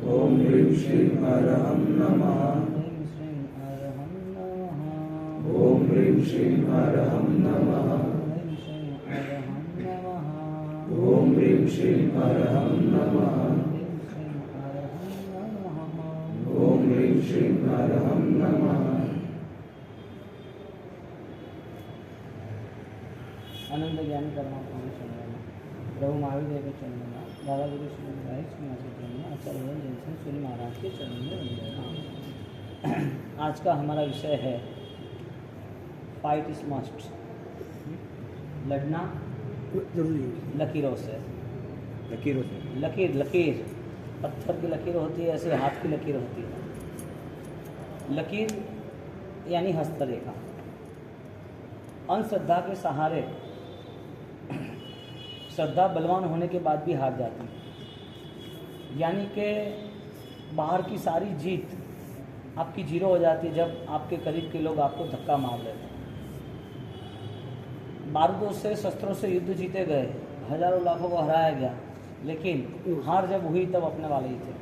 ओम ह्रीं श्रीं अरहं नमः। ओम ह्रीं श्रीं अरहं नमः। ओम ह्रीं श्रीं अरहं नमः। ओम ह्रीं श्रीं अरहं नमः। आनंद ज्ञान परमात्मा के चरणों में, प्रभु महावीर देव के चरणों में, दादा गुरु श्री राय श्रीनाथ के चरणों में, आचार्य जयसिंह सूर्य महाराज के चरणों में वंदना। आज का हमारा विषय है फाइट इज मस्ट, लड़ना जरूरी है। लकीरों से। लकीरों से लकीर पत्थर की लकीर होती है, ऐसे हाथ की लकीर होती है। लकीर यानी हस्तरेखा। अंधश्रद्धा के सहारे श्रद्धा बलवान होने के बाद भी हार जाती है, यानी कि बाहर की सारी जीत आपकी जीरो हो जाती है जब आपके करीब के लोग आपको धक्का मार देते हैं। बारूदों से शस्त्रों से युद्ध जीते गए, हजारों लाखों को हराया गया, लेकिन हार जब हुई तब अपने वाले ही थे।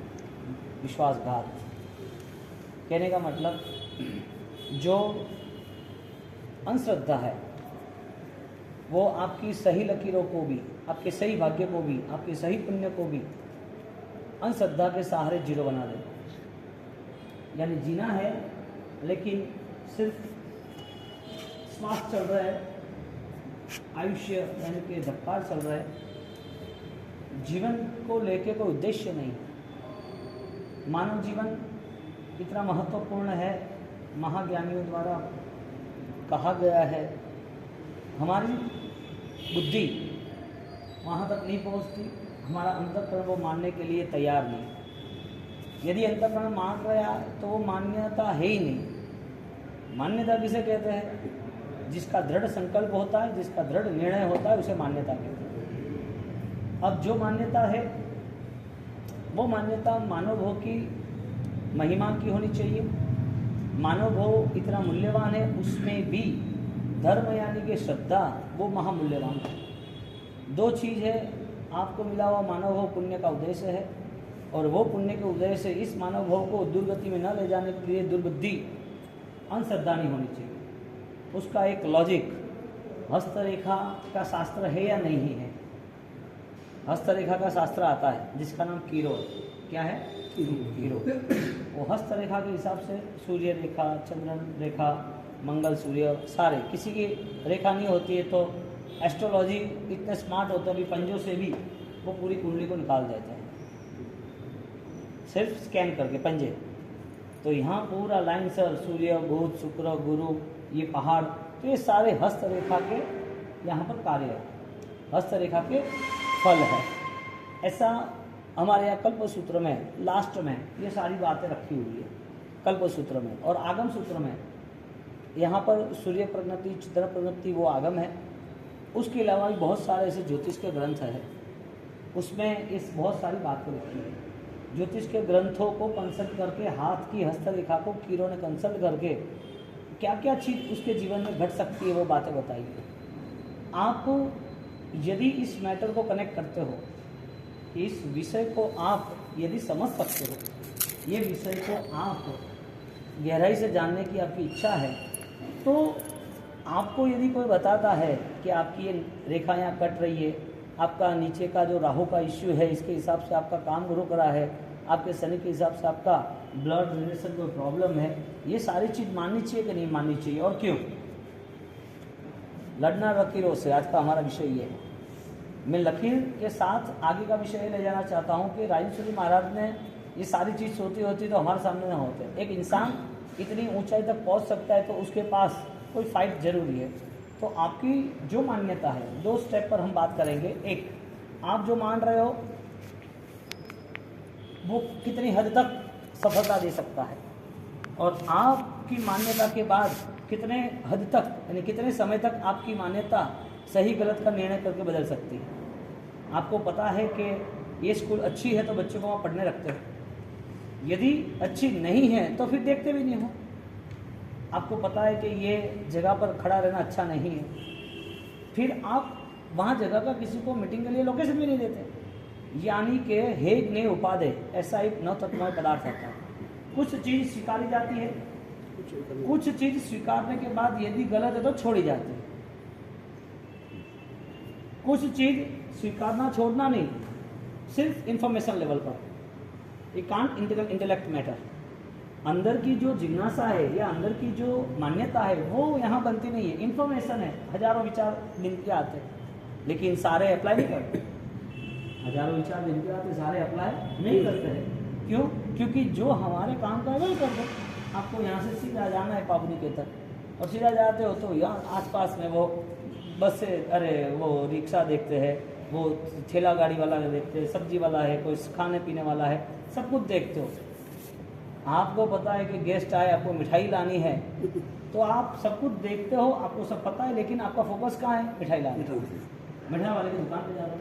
विश्वासघात। कहने का मतलब, जो अंधश्रद्धा है वो आपकी सही लकीरों को भी, आपके सही भाग्य को भी, आपके सही पुण्य को भी अंधश्रद्धा के सहारे जीरो बना दे। यानी जीना है लेकिन सिर्फ श्वास चल रहा है, आयुष्य यानी कि धक्कार चल रहा है, जीवन को लेके कोई उद्देश्य नहीं। मानव जीवन इतना महत्वपूर्ण है, महाज्ञानियों द्वारा कहा गया है। हमारी बुद्धि वहाँ तक नहीं पहुँचती, हमारा अंतःकरण वो मानने के लिए तैयार नहीं। यदि अंतःकरण मान रहा है तो वो मान्यता है ही नहीं। मान्यता किसे कहते हैं? जिसका दृढ़ संकल्प होता है, जिसका दृढ़ निर्णय होता है, उसे मान्यता कहते हैं। अब जो मान्यता है वो मान्यता मानव भोग की महिमा की होनी चाहिए। मानव भोग इतना मूल्यवान है, उसमें भी धर्म यानी कि श्रद्धा वो महामूल्यवान है। दो चीज़ है, आपको मिला हुआ मानव भोग पुण्य का उद्देश्य है, और वो पुण्य के उदय से इस मानव भोग को दुर्गति में न ले जाने के लिए दुर्बुद्धि अंधश्रद्धा नहीं होनी चाहिए। उसका एक लॉजिक, हस्तरेखा का शास्त्र है या नहीं है। हस्तरेखा का शास्त्र आता है जिसका नाम कीरो। क्या है? कीरो। वो हस्तरेखा के हिसाब से सूर्य रेखा, चंद्रन रेखा, मंगल सूर्य सारे, किसी की रेखा नहीं होती है तो एस्ट्रोलॉजी इतने स्मार्ट होते हैं, अभी पंजों से भी वो पूरी कुंडली को निकाल देते हैं, सिर्फ स्कैन करके पंजे। तो यहाँ पूरा लाइन सर सूर्य, बुध, शुक्र, गुरु, ये पहाड़, तो ये सारे हस्तरेखा के यहाँ पर कार्य है, हस्तरेखा के फल है। ऐसा हमारे यहाँ कल्पसूत्र में लास्ट में ये सारी बातें रखी हुई है कल्पसूत्र में। और आगम सूत्र में यहाँ पर सूर्य प्रज्ञप्ति, चंद्र प्रज्ञप्ति वो आगम है। उसके अलावा भी बहुत सारे ऐसे ज्योतिष के ग्रंथ हैं, उसमें इस बहुत सारी बातें लिखी है। ज्योतिष के ग्रंथों को कंसल्ट करके, हाथ की हस्तरेखा को कीरों ने कंसल्ट करके क्या क्या चीज़ उसके जीवन में घट सकती है वो बातें बताई है। आप यदि इस मैटर को कनेक्ट करते हो, इस विषय को आप यदि समझ सकते हो, ये विषय को आप गहराई से जानने की आपकी इच्छा है, तो आपको यदि कोई बताता है कि आपकी ये रेखा यहाँ कट रही है, आपका नीचे का जो राहु का इश्यू है इसके हिसाब से आपका काम रुक रहा है, आपके शनि के हिसाब से आपका ब्लड रिलेशन कोई प्रॉब्लम है, ये सारी चीज़ माननी चाहिए कि नहीं माननी चाहिए, और क्यों? लड़ना लकीरों से आज का हमारा विषय ये है। मैं लकीर के साथ आगे का विषय ले जाना चाहता हूँ कि राजेश्वरी महाराज ने ये सारी चीज़ होती तो हमारे सामने ना होते। एक इंसान इतनी ऊंचाई तक पहुँच सकता है तो उसके पास कोई फाइट जरूरी है। तो आपकी जो मान्यता है, दो स्टेप पर हम बात करेंगे। एक, आप जो मान रहे हो वो कितनी हद तक सफलता दे सकता है, और आपकी मान्यता के बाद कितने हद तक, यानी कितने समय तक आपकी मान्यता सही गलत का निर्णय करके बदल सकती है। आपको पता है कि ये स्कूल अच्छी है तो बच्चों को वहाँ पढ़ने रखते हो, यदि अच्छी नहीं है तो फिर देखते भी नहीं हो। आपको पता है कि ये जगह पर खड़ा रहना अच्छा नहीं है, फिर आप वहाँ जगह का किसी को मीटिंग के लिए लोकेशन भी नहीं देते। यानी कि हेग ने उपादे, ऐसा एक नवतत्वमय पदार्थ होता है। कुछ चीज स्वीकारी जाती है, कुछ चीज स्वीकारने के बाद यदि गलत है तो छोड़ी जाती है। कुछ चीज स्वीकारना छोड़ना नहीं, सिर्फ इंफॉर्मेशन लेवल पर, ये कांट इंटेलेक्ट मैटर। अंदर की जो जिज्ञासा है या अंदर की जो मान्यता है वो यहाँ बनती नहीं है, इंफॉर्मेशन है। हजारों विचार दिन के आते हैं लेकिन सारे अप्लाई नहीं करते। हजारों विचार दिन के आते, सारे अप्लाई नहीं करते हैं। क्यों? क्योंकि जो हमारे काम का है वही कर दो। आपको यहाँ से सीधा जाना है पावनी के तक और सीधा जाते हो तो यहाँ आसपास में वो बस से, अरे वो रिक्शा देखते हैं, वो ठेला गाड़ी वाला देखते हैं, सब्जी वाला है, कोई खाने पीने वाला है, सब कुछ देखते हो। आपको पता है कि गेस्ट आए, आपको मिठाई लानी है, तो आप सब कुछ देखते हो, आपको सब पता है, लेकिन आपका फोकस कहाँ है? मिठाई लाने, मिठाई वाले की दुकान पे जा रहे हो।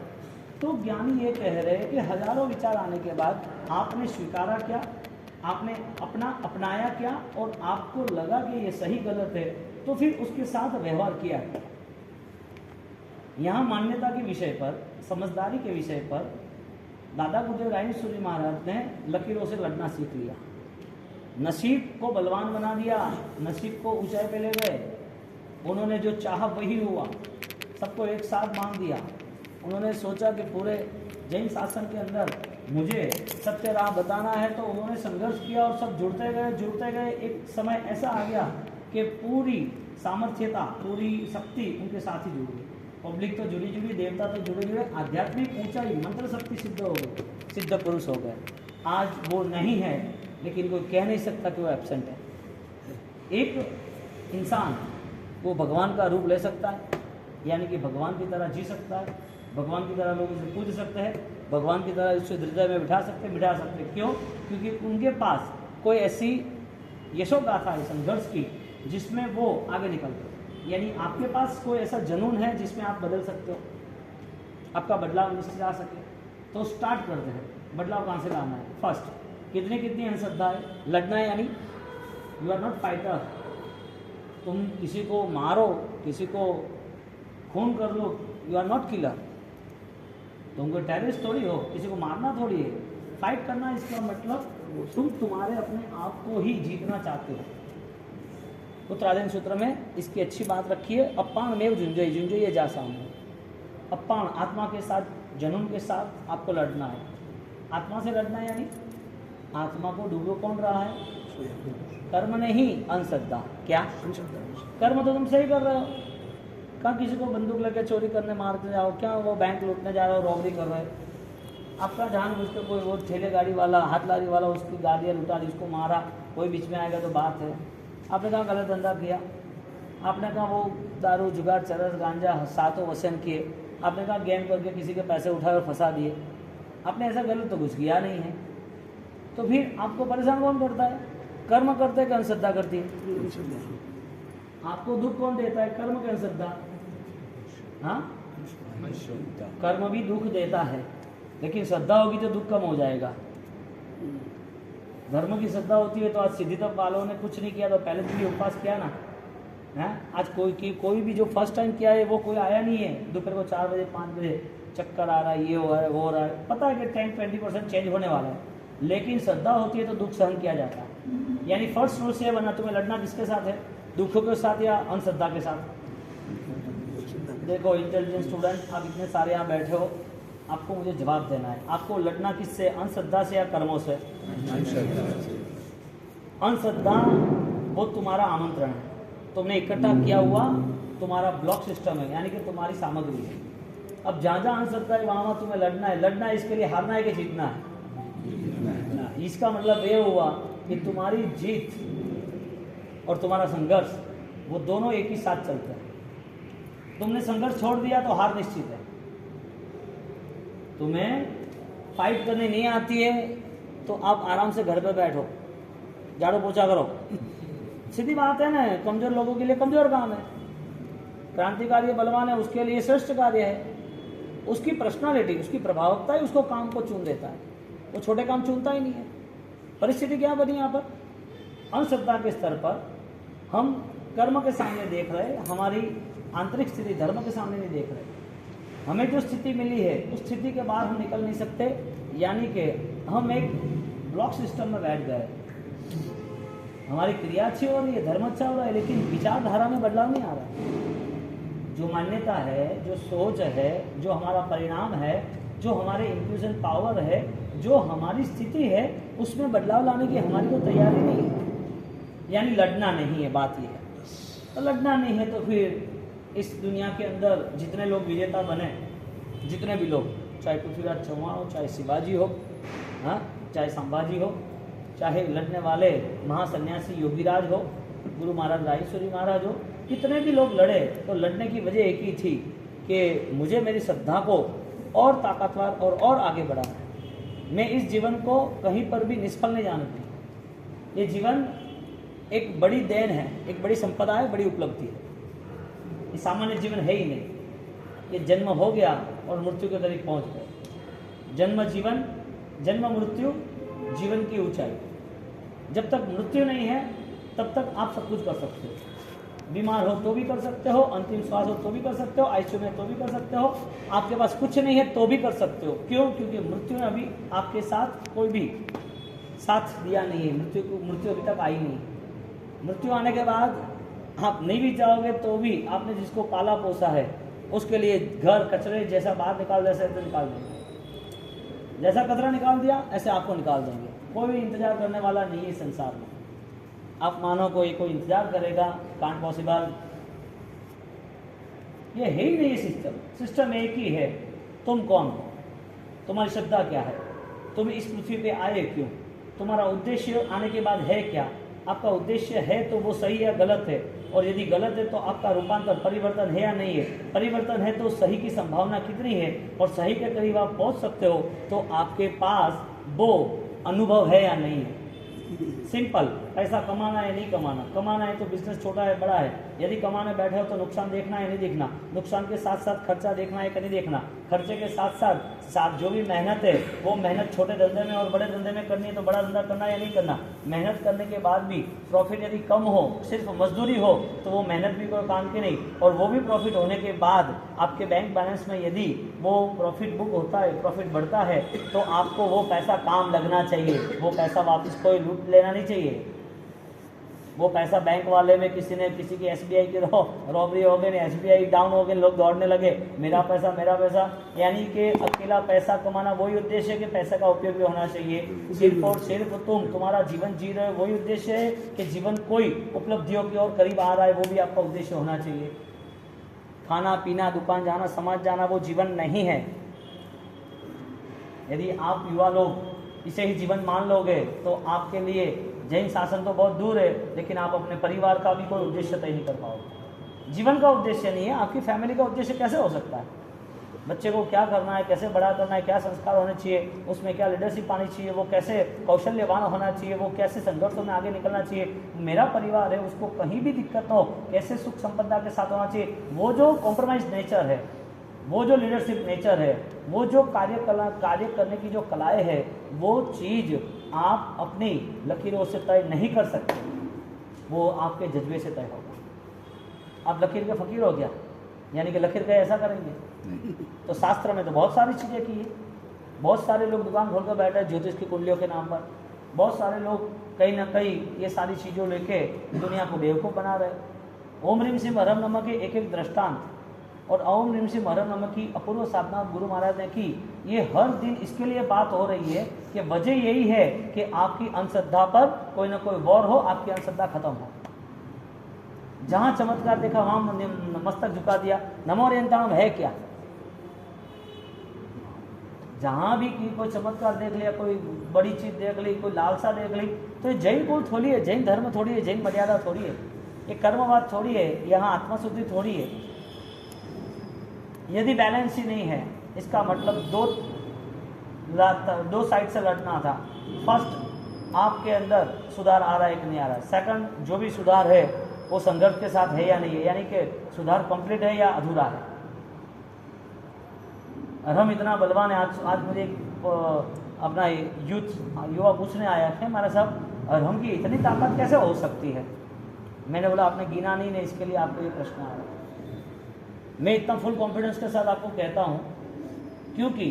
तो ज्ञानी ये कह रहे हैं कि हजारों विचार आने के बाद आपने स्वीकारा क्या, आपने अपनाया क्या, और आपको लगा कि ये सही गलत है, तो फिर उसके साथ व्यवहार किया। यहाँ मान्यता के विषय पर, समझदारी के विषय पर दादा गुरुदेव रायेश्वर जी महाराज ने लकीरों से लड़ना सीख लिया। नसीब को बलवान बना दिया, नसीब को ऊंचाई पे ले गए। उन्होंने जो चाहा वही हुआ, सबको एक साथ मान दिया। उन्होंने सोचा कि पूरे जैन शासन के अंदर मुझे सत्य राह बताना है, तो उन्होंने संघर्ष किया और सब जुड़ते गए। एक समय ऐसा आ गया कि पूरी सामर्थ्यता, पूरी शक्ति उनके साथ ही जुड़ गई। पब्लिक तो जुड़ी, देवता तो जुड़े, आध्यात्मिक ऊंचाई, मंत्र शक्ति सिद्ध हो गई, सिद्ध पुरुष हो गए। आज वो नहीं है, लेकिन कोई कह नहीं सकता कि वो एब्सेंट है। एक इंसान वो भगवान का रूप ले सकता है, यानी कि भगवान की तरह जी सकता है, भगवान की तरह लोग उसे पूज सकते हैं, भगवान की तरह उसे हृदय में बिठा सकते। क्यों? क्योंकि उनके पास कोई ऐसी यशोगाथा है संघर्ष की जिसमें वो आगे निकलते। यानी आपके पास कोई ऐसा जुनून है जिसमें आप बदल सकते हो, आपका बदलाव निश्चित आ सके। तो स्टार्ट करते हैं। बदलाव कहाँ से लाना है? फर्स्ट, कितनी अंधश्रद्धा है? लड़ना है, यानी यू आर नॉट फाइटर। तुम किसी को मारो, किसी को खून कर लो, यू आर नॉट किलर। तुम कोई टेररिस्ट थोड़ी हो, किसी को मारना थोड़ी है। फाइट करना, इसका मतलब तुम तुम्हारे अपने आप को ही जीतना चाहते हो। उत्तराधीन सूत्र में इसकी अच्छी बात रखी है, अपान में झुंझुई जा सामने। अपान आत्मा के साथ, जनून के साथ आपको लड़ना है। आत्मा से लड़ना है, यानी आत्मा को डूबो कौन रहा है? कर्म नहीं, अंधश्रद्धा। क्या कर्म तो तुम सही कर रहे हो। कहाँ किसी को बंदूक लेके चोरी करने मारते जाओ, क्या वो बैंक लूटने जा रहे हो, रॉबरी कर रहे हो। आपका जानबूझ के कोई वो ठेले गाड़ी वाला, हाथ लारी वाला, उसकी गाड़ियाँ लुटा दी, उसको मारा, कोई बीच में आएगा तो बात है। आपने कहा गलत धंधा किया, आपने कहा वो दारू, जुगाड़, चरस, गांजा, सातों वसन किए, आपने कहा गेम करके किसी के पैसे उठाए और फंसा दिए। आपने ऐसा गलत तो कुछ किया नहीं है, तो फिर आपको परेशान कौन करता है? कर्म करते हैं कि अंधश्रद्धा करती है? आपको दुख कौन देता है? कर्म के अंधश्रद्धा? हाँ, कर्म भी दुख देता है, लेकिन श्रद्धा होगी तो दुख कम हो जाएगा। धर्म की श्रद्धा होती है तो आज सिद्धितप वालों ने कुछ नहीं किया तो पहले दिन भी उपवास किया ना है। आज कोई भी जो फर्स्ट टाइम किया है वो कोई आया नहीं है दोपहर को 4 बजे 5 बजे चक्कर आ रहा है, ये हो रहा है, वो हो रहा है। पता है कि 10-20% चेंज होने वाला है, लेकिन श्रद्धा होती है तो दुख सहन किया जाता है। यानी फर्स्ट रूल से बना, तुम्हें लड़ना किसके साथ है? दुखों के साथ या अंधश्रद्धा के साथ? देखो इंटेलिजेंट स्टूडेंट, आप इतने सारे यहाँ बैठे हो, आपको मुझे जवाब देना है। आपको लड़ना किससे? अंधश्रद्धा से या कर्मों से? अंधश्रद्धा वो तुम्हारा आमंत्रण है, तुमने इकट्ठा किया हुआ तुम्हारा ब्लॉक सिस्टम है, यानी कि तुम्हारी सामग्री है। अब जहाँ जहाँ अंधश्रद्धा है वहाँ तुम्हें लड़ना है। लड़ना है इसके लिए हारना है कि जीतना है? इसका मतलब ये हुआ कि तुम्हारी जीत और तुम्हारा संघर्ष वो दोनों एक ही साथ चलते हैं। तुमने संघर्ष छोड़ दिया तो हार निश्चित है। तुम्हें फाइट करनी नहीं आती है तो आप आराम से घर पे बैठो, झाड़ू पोछा करो। सीधी बात है ना, कमजोर लोगों के लिए कमजोर काम है, क्रांतिकारी बलवान है उसके लिए श्रेष्ठ कार्य है। उसकी पर्सनालिटी, उसकी प्रभावकता ही उसको काम को चुन देता है, वो छोटे काम चुनता ही नहीं है। परिस्थिति क्या बनी यहाँ पर? अंधश्रद्धा के स्तर पर हम कर्म के सामने देख रहे, हमारी आंतरिक स्थिति धर्म के सामने नहीं देख रहे। हमें जो स्थिति मिली है उस स्थिति के बाहर हम निकल नहीं सकते, यानी कि हम एक ब्लॉक सिस्टम में बैठ गए। हमारी क्रिया अच्छी हो रही है, धर्म अच्छा हो रहा है, लेकिन विचारधारा में बदलाव नहीं आ रहा। जो मान्यता है, जो सोच है, जो हमारा परिणाम है, जो हमारे इंट्यूशन पावर है, जो हमारी स्थिति है, उसमें बदलाव लाने की हमारी तो तैयारी नहीं है। यानी लड़ना नहीं है, बात यह है। तो लड़ना नहीं है तो फिर इस दुनिया के अंदर जितने लोग विजेता बने, जितने भी लोग, चाहे पृथ्वीराज चौहान हो, चाहे शिवाजी हो, हाँ, चाहे संभाजी हो, चाहे लड़ने वाले महासन्यासी योगीराज हो, गुरु महाराज राजेश्वरी महाराज हो, कितने भी लोग लड़े तो लड़ने की वजह एक ही थी कि मुझे मेरी श्रद्धा को और ताकतवर और आगे बढ़ाना है। मैं इस जीवन को कहीं पर भी निष्फल नहीं जाने दूंगा। ये जीवन एक बड़ी देन है, एक बड़ी संपदा है, बड़ी उपलब्धि है। ये सामान्य जीवन है ही नहीं। ये जन्म हो गया और मृत्यु के करीब पहुंच गए। जन्म जीवन, जन्म मृत्यु, जीवन की ऊंचाई। जब तक मृत्यु नहीं है तब तक आप सब कुछ कर सकते हो। बीमार हो तो भी कर सकते हो, अंतिम श्वास हो तो भी कर सकते हो, आईसीयू में तो भी कर सकते हो, आपके पास कुछ नहीं है तो भी कर सकते हो। क्यों? क्योंकि मृत्यु ने अभी आपके साथ कोई भी साथ दिया नहीं है। मृत्यु अभी तक आई नहीं। मृत्यु आने के बाद आप नहीं भी चाहोगे तो भी आपने जिसको पाला पोसा है उसके लिए घर कचरे जैसा बाहर निकाल जैसे तो निकाल देंगे। जैसा कचरा निकाल दिया ऐसे आपको निकाल देंगे। कोई इंतजार करने वाला नहीं है संसार में। आप मानो कोई इंतजार करेगा, कांट पॉसिबल। ये है ही नहीं सिस्टम। सिस्टम एक ही है। तुम कौन हो? तुम्हारी श्रद्धा क्या है? तुम इस पृथ्वी पे आए क्यों? तुम्हारा उद्देश्य आने के बाद है क्या? आपका उद्देश्य है तो वो सही या गलत है, और यदि गलत है तो आपका रूपांतर परिवर्तन है या नहीं है? परिवर्तन है तो सही की संभावना कितनी है, और सही के करीब आप पहुंच सकते हो तो आपके पास वो अनुभव है या नहीं है। सिंपल। पैसा कमाना है नहीं कमाना, कमाना है तो बिजनेस छोटा है बड़ा है, यदि कमाने बैठे हो तो नुकसान देखना है नहीं देखना, नुकसान के साथ साथ खर्चा देखना है कि नहीं देखना, खर्चे के साथ साथ जो भी मेहनत है वो मेहनत छोटे धंधे में और बड़े धंधे में करनी है तो बड़ा धंधा करना है या नहीं करना। मेहनत करने के बाद भी प्रॉफिट यदि कम हो, सिर्फ मजदूरी हो, तो वो मेहनत भी कोई काम की नहीं। और वो भी प्रॉफिट होने के बाद आपके बैंक बैलेंस में यदि वो प्रॉफिट बुक होता है, प्रॉफिट बढ़ता है, तो आपको वो पैसा काम लगना चाहिए। वो पैसा वापस कोई लूट लेना नहीं चाहिए। वो पैसा बैंक वाले में किसी की SBI की रॉबरी हो गई, SBI डाउन हो गई, लोग दौड़ने लगे मेरा पैसा। यानी कि अकेला पैसा कमाना वही उद्देश्य है कि पैसा का उपयोग भी होना चाहिए। सिर्फ और सिर्फ तुम्हारा जीवन जी रहे हो वही उद्देश्य है कि जीवन कोई उपलब्धियों की ओर करीब आ रहा है, वो भी आपका उद्देश्य होना चाहिए। खाना पीना, दुकान जाना, समाज जाना वो जीवन नहीं है। यदि आप युवा लोग इसे ही जीवन मान लोगे तो आपके लिए जैन शासन तो बहुत दूर है, लेकिन आप अपने परिवार का भी कोई उद्देश्य तय नहीं कर पाओगे। जीवन का उद्देश्य नहीं है, आपकी फैमिली का उद्देश्य कैसे हो सकता है? बच्चे को क्या करना है, कैसे बड़ा करना है, क्या संस्कार होने चाहिए, उसमें क्या लीडरशिप आनी चाहिए, वो कैसे कौशल्यवान होना चाहिए, वो कैसे संघर्षों में आगे निकलना चाहिए। मेरा परिवार है, उसको कहीं भी दिक्कत हो, कैसे सुख संपदा के साथ होना चाहिए। वो जो कॉम्प्रोमाइज नेचर है, वो जो लीडरशिप नेचर है, वो जो कार्य करने की जो कलाएँ है, वो चीज़ आप अपनी लकीरों से तय नहीं कर सकते। वो आपके जज्बे से तय होगा। आप लकीर के फकीर हो गया, यानी कि लकीर का ऐसा करेंगे। तो शास्त्र में तो बहुत सारी चीज़ें की है। बहुत सारे लोग दुकान खोल कर बैठे हैं ज्योतिष की कुंडलियों के नाम पर। बहुत सारे लोग कहीं ना कहीं ये सारी चीज़ों लेके दुनिया को बेवकूफ़ बना रहे। ओम ह्रीम सिंह हरम नमः के एक दृष्टांत और ओम ह्रीम सिंह हरम नमः की अपूर्व साधना गुरु महाराज ने की। ये हर दिन इसके लिए बात हो रही है कि वजह यही है कि आपकी अंधश्रद्धा पर कोई ना कोई वॉर हो, आपकी अंधश्रद्धा खत्म हो। जहां चमत्कार देखा वहां मस्तक झुका दिया। नमो ओरियंताणम है क्या? जहां भी कोई चमत्कार देख लिया, कोई बड़ी चीज देख ली, कोई लालसा देख ली, तो ये जैन कुल थोड़ी है, जैन धर्म थोड़ी है, जैन मर्यादा थोड़ी है, ये कर्मवाद थोड़ी है, यहाँ आत्मशुद्धि थोड़ी है। यदि बैलेंस ही नहीं है, इसका मतलब दो साइड से लड़ना था। फर्स्ट, आपके अंदर सुधार आ रहा है कि नहीं आ रहा है। सेकंड, जो भी सुधार है वो संघर्ष के साथ है या नहीं है, यानी कि सुधार कंप्लीट है या अधूरा है। और हम इतना बलवान है। आज मुझे अपना युवा पूछने आया थे हमारे साहब, और हम की इतनी ताकत कैसे हो सकती है? मैंने बोला आपने गिना नहीं, इसके लिए आपको ये प्रश्न आ रहा है। मैं इतना फुल कॉन्फिडेंस के साथ आपको कहता हूँ क्योंकि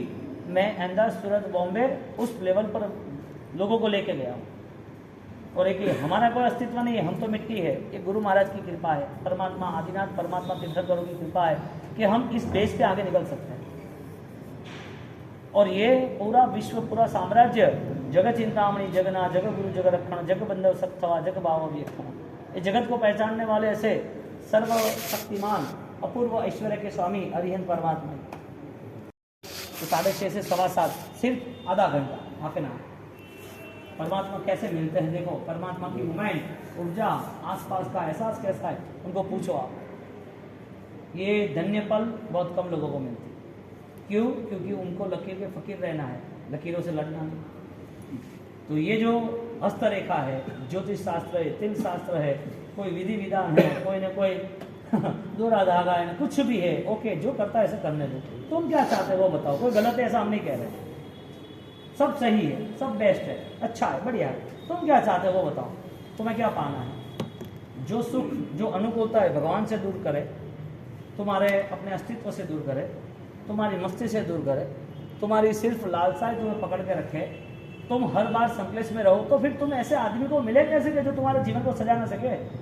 मैं अहमदाबाद, सूरत, बॉम्बे उस लेवल पर लोगों को लेके गया हूँ। और एक ये हमारा कोई अस्तित्व नहीं है, हम तो मिट्टी है। ये गुरु महाराज की कृपा है, परमात्मा आदिनाथ परमात्मा तीर्थंकरों की कृपा है कि हम इस देश पे आगे निकल सकते हैं। और ये पूरा विश्व, पूरा साम्राज्य, जगत चिंतामणि जगना, जग गुरु जग रक्षण, जग बंधव सत्थवा, जग भाव व्यक्षण, ये जगत को पहचानने वाले ऐसे सर्वशक्तिमान अपूर्व ऐश्वर्य के स्वामी अरिहंत परमात्मा। तो 6:30 से 7:15 सिर्फ आधा घंटा, हाफ एन आवर। परमात्मा कैसे मिलते हैं देखो, परमात्मा की मूवमेंट, ऊर्जा, आसपास का एहसास कैसा है, उनको पूछो आप। ये धन्य पल बहुत कम लोगों को मिलते हैं। क्यों? क्योंकि उनको लकीर के फकीर रहना है, लकीरों से लड़ना नहीं। तो ये जो हस्तरेखा है, ज्योतिष शास्त्र है, तिल शास्त्र है, कोई विधि विधान है, कोई ना कोई दोरा धागा है ना, कुछ भी है, ओके, जो करता है ऐसे करने दो। तुम क्या चाहते हो वो बताओ। कोई गलत है ऐसा हम नहीं कह रहे, सब सही है, सब बेस्ट है, अच्छा है, बढ़िया है। तुम क्या चाहते हो वो बताओ, तुम्हें क्या पाना है। जो सुख, जो अनुकूलता है भगवान से दूर करे, तुम्हारे अपने अस्तित्व से दूर करे, तुम्हारी मस्ती से दूर करे, तुम्हारी सिर्फ लालसाएं तुम्हें पकड़ के रखे, तुम हर बार संकलेश में रहो, तो फिर तुम ऐसे आदमी को मिले कैसे कि जो तुम्हारे जीवन को सजा ना सके।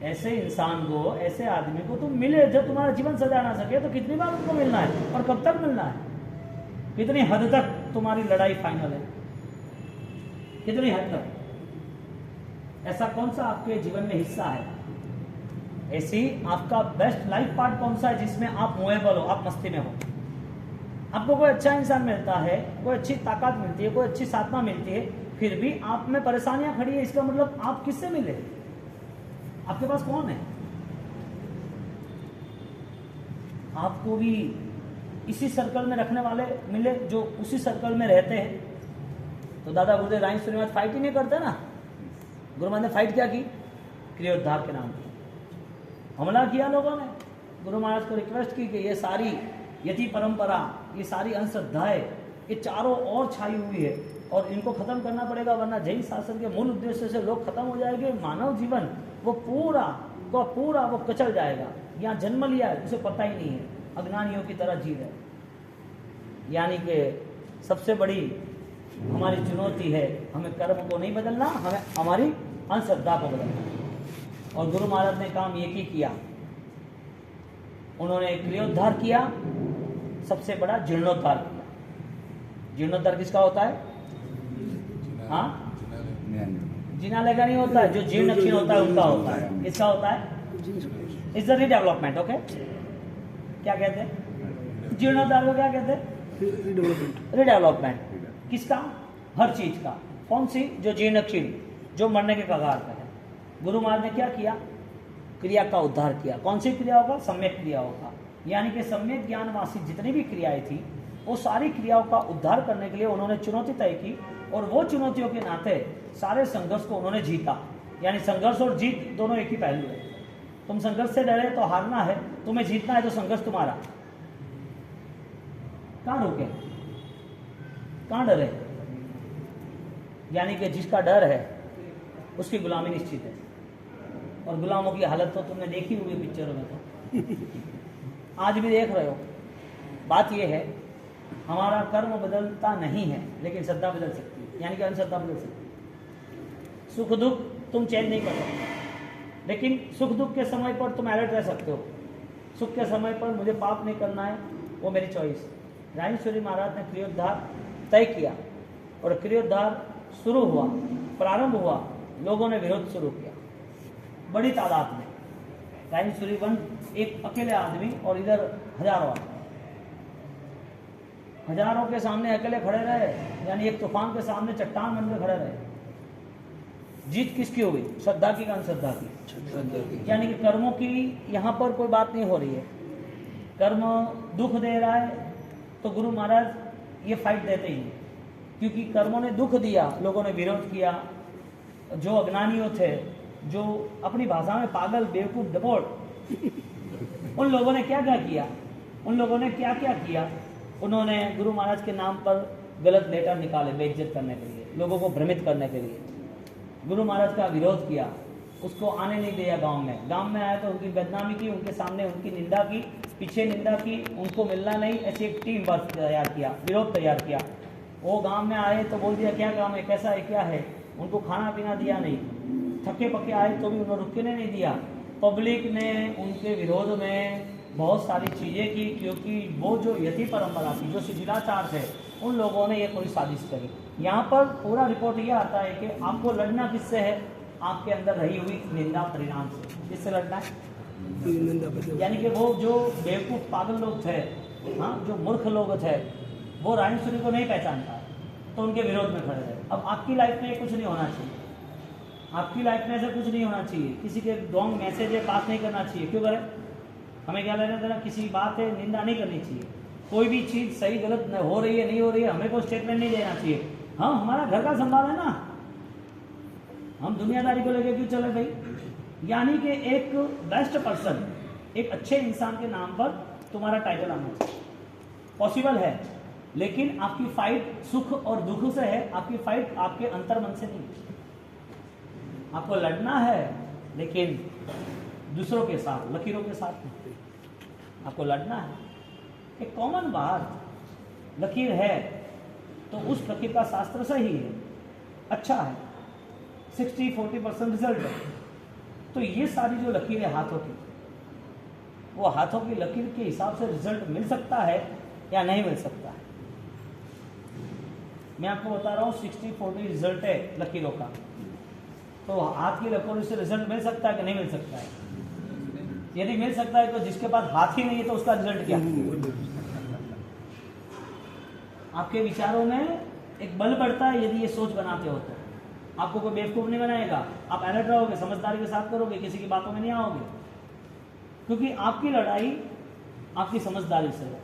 ऐसे इंसान को, ऐसे आदमी को तुम मिले जो तुम्हारा जीवन सजा ना सके, तो कितनी बार उनको मिलना है और कब तक मिलना है? कितनी हद तक तुम्हारी लड़ाई फाइनल है, कितनी हद तक? ऐसा कौन सा आपके जीवन में हिस्सा है, ऐसी आपका बेस्ट लाइफ पार्ट कौन सा है जिसमें आप मोएबल हो, आप मस्ती में हो? आपको कोई अच्छा इंसान मिलता है, कोई अच्छी ताकत मिलती है, कोई अच्छी साधना मिलती है, फिर भी आप में परेशानियां खड़ी है, इसका मतलब आप किससे मिले? आपके पास कौन है? आपको भी इसी सर्कल में रखने वाले मिले जो उसी सर्कल में रहते हैं। तो दादा गुरुदेव राइन श्रीनिवास फाइट ही नहीं करते ना। गुरु महाराज ने फाइट क्या की? क्रियोद्धार के नाम पर हमला किया लोगों ने। गुरु महाराज को रिक्वेस्ट की कि ये सारी यति परंपरा, ये सारी अंधश्रद्धाएं, ये चारों ओर छाई हुई है और इनको खत्म करना पड़ेगा, वरना जैन शासन के मूल उद्देश्य से लोग खत्म हो जाएंगे। मानव जीवन वो पूरा वो कचल जाएगा। यहाँ जन्म लिया है, उसे पता ही नहीं है, अज्ञानियों की तरह जी रहे। यानी कि सबसे बड़ी हमारी चुनौती है, हमें कर्म को नहीं बदलना, हमें हमारी अंधश्रद्धा को बदलना। और गुरु महाराज ने काम एक ही किया, उन्होंने क्रियोद्धार किया, सबसे बड़ा जीर्णोद्धार किया। जीर्णोद्धार किसका होता है? हाँ, जीना लगा नहीं होता है, जो जीर्ण क्षीण होता है उनका होता है। किसका होता है? It's the redevelopment. ओके, क्या कहते हैं जीर्णोद्धार को? क्या कहते हैं? रीडेवलपमेंट। किसका? हर चीज का। कौन सी? जो जीर्ण क्षीण, जो मरने के कगार पर है। गुरु महाराज ने क्या किया? क्रिया का उद्धार किया। कौन सी क्रियाओं का? सम्यक क्रियाओं का। यानी कि सम्यक ज्ञानवासी जितनी भी क्रियाएं थी, वो सारी क्रियाओं का उद्धार करने के लिए उन्होंने चुनौती तय की, और वो चुनौतियों के नाते सारे संघर्ष को उन्होंने जीता। यानी संघर्ष और जीत दोनों एक ही पहलू है। तुम संघर्ष से डरे तो हारना है, तुम्हें जीतना है तो संघर्ष तुम्हारा। कहां रोके, कहां डरे? यानी कि जिसका डर है उसकी गुलामी निश्चित है। और गुलामों की हालत तो तुमने देखी होगी पिक्चरों में, तो आज भी देख रहे हो। बात यह है, हमारा कर्म बदलता नहीं है, लेकिन श्रद्धा बदल सकती है, यानी कि अंधश्रद्धा बदल सकती है। सुख दुख तुम चेंज नहीं कर सकते, लेकिन सुख दुख के समय पर तुम अलर्ट रह सकते हो। सुख के समय पर मुझे पाप नहीं करना है, वो मेरी चॉइस। राजेश्वरी महाराज ने क्रियोद्धार तय किया, और क्रियोद्धार शुरू हुआ, प्रारंभ हुआ, लोगों ने विरोध शुरू किया बड़ी तादाद में। राजेश्वरी वन एक अकेले आदमी और इधर हजारों आदमी, हजारों के सामने अकेले खड़े रहे, यानी एक तूफान के सामने चट्टान बनकर खड़े रहे। जीत किसकी हुई? श्रद्धा की, अंधश्रद्धा की? यानी कि कर्मों की यहाँ पर कोई बात नहीं हो रही है। कर्म दुख दे रहा है तो गुरु महाराज ये फाइट देते ही नहीं, क्योंकि कर्मों ने दुख दिया, लोगों ने विरोध किया। जो अज्ञानियों थे, जो अपनी भाषा में पागल, बेवकूफ, डबोड़, उन लोगों ने क्या क्या किया? उन लोगों ने क्या क्या किया? उन्होंने गुरु महाराज के नाम पर गलत लेटर निकाले बेइज्जत करने के लिए, लोगों को भ्रमित करने के लिए। गुरु महाराज का विरोध किया, उसको आने नहीं दिया गांव में। गांव में आया तो उनकी बदनामी की, उनके सामने उनकी निंदा की, पीछे निंदा की, उनको मिलना नहीं, ऐसी एक टीम वर्क तैयार किया, विरोध तैयार किया। वो गांव में आए तो बोल दिया क्या काम है, कैसा है, क्या है। उनको खाना पीना दिया नहीं, थके पके आए तो भी उन्होंने रुकने नहीं दिया। पब्लिक ने उनके विरोध में बहुत सारी चीज़ें की, क्योंकि वो जो यति परंपरा थी, जो शिथिलाचार थे, उन लोगों ने ये कोई साजिश करी। यहाँ पर पूरा रिपोर्ट ये आता है कि आपको लड़ना किससे है, आपके अंदर रही हुई निंदा परिणाम से। किससे लड़ना है? यानी कि वो जो बेवकूफ़ पागल लोग थे, हाँ, जो मूर्ख लोग थे, वो रायेश्वरी को नहीं पहचानता, तो उनके विरोध में खड़े रहे। अब आपकी लाइफ में ये कुछ नहीं होना चाहिए, आपकी लाइफ में ऐसा कुछ नहीं होना चाहिए। किसी के रॉन्ग मैसेज है पास नहीं करना चाहिए। क्यों करें? हमें क्या लेना देना, किसी बात है निंदा नहीं करनी चाहिए। कोई भी चीज़ सही गलत हो रही है नहीं हो रही है, हमें कोई स्टेटमेंट नहीं देना चाहिए। हम हमारा घर का संभाल है ना, हम दुनियादारी को लेकर क्यों चले भाई? यानी कि एक बेस्ट पर्सन, एक अच्छे इंसान के नाम पर तुम्हारा टाइटल आना चाहिए। पॉसिबल है, लेकिन आपकी फाइट सुख और दुख से है, आपकी फाइट आपके अंतर्मन से नहीं। आपको लड़ना है, लेकिन दूसरों के साथ, लकीरों के साथ नहीं। आपको लड़ना है। एक कॉमन बात, लकीर है तो उस लकीर का शास्त्र सही है, अच्छा है, 60-40% रिजल्ट है। तो ये सारी जो लकीरें हाथों की, वो हाथों की लकीर के हिसाब से रिजल्ट मिल सकता है या नहीं मिल सकता है। मैं आपको बता रहा हूँ 60-40 रिजल्ट है लकीरों का, तो हाथ की लकीरों से रिजल्ट मिल सकता है कि नहीं मिल सकता है? यदि मिल सकता है तो जिसके पास हाथ ही नहीं है तो उसका रिजल्ट क्या? आपके विचारों में एक बल बढ़ता है यदि ये सोच बनाते हो तो। आपको कोई बेवकूफ़ नहीं बनाएगा, आप अलर्ट रहोगे, समझदारी के साथ करोगे, किसी की बातों में नहीं आओगे, क्योंकि आपकी लड़ाई आपकी समझदारी से है।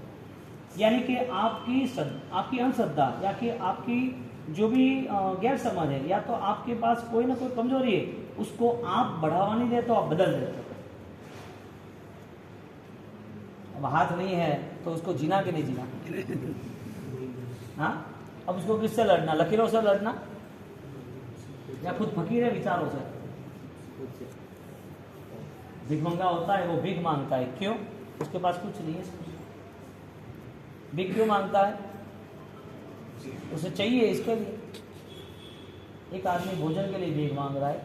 यानी कि आपकी अंधश्रद्धा या कि आपकी जो भी गैर समझ है, या तो आपके पास कोई ना कोई कमजोरी है, उसको आप बढ़ावा नहीं देते, आप बदल देते हो। अब हाथ नहीं है तो उसको जीना कि नहीं जीना? हाँ, अब उसको किससे लड़ना? लकीरों से लड़ना या खुद फकीर है विचारों से? भिखमंगा होता है, वो भीख मांगता है। क्यों? उसके पास कुछ नहीं है। भीख क्यों मांगता है? उसे चाहिए इसके लिए। एक आदमी भोजन के लिए भीख मांग रहा है,